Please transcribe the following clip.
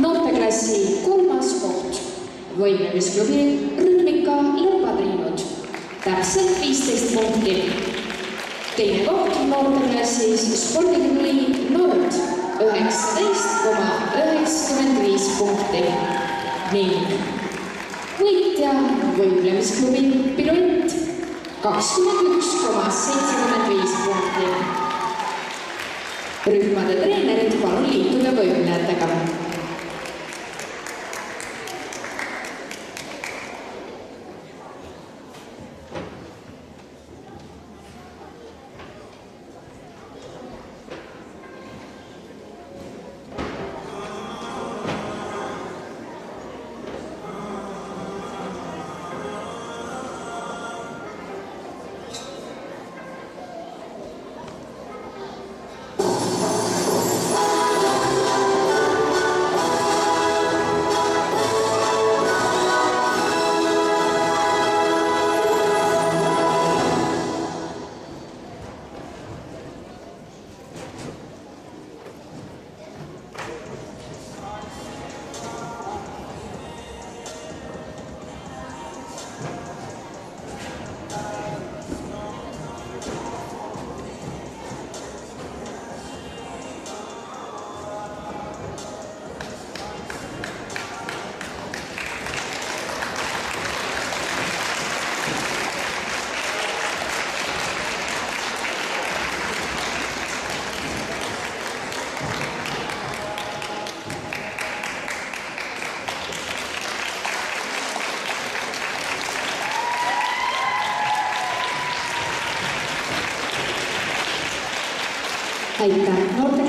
Noorteklassi 3. koht võimlemisklubi Rõdmika lõppatriinud, täpselt 15 punkti. Teine koht noorteklassis spordiklubi Nord 19,95 punkti ning võitja võimlemisklubi Piruett 21,75 punkti. Rühmade treenerid palun liituda võimlejatega. Aitäh!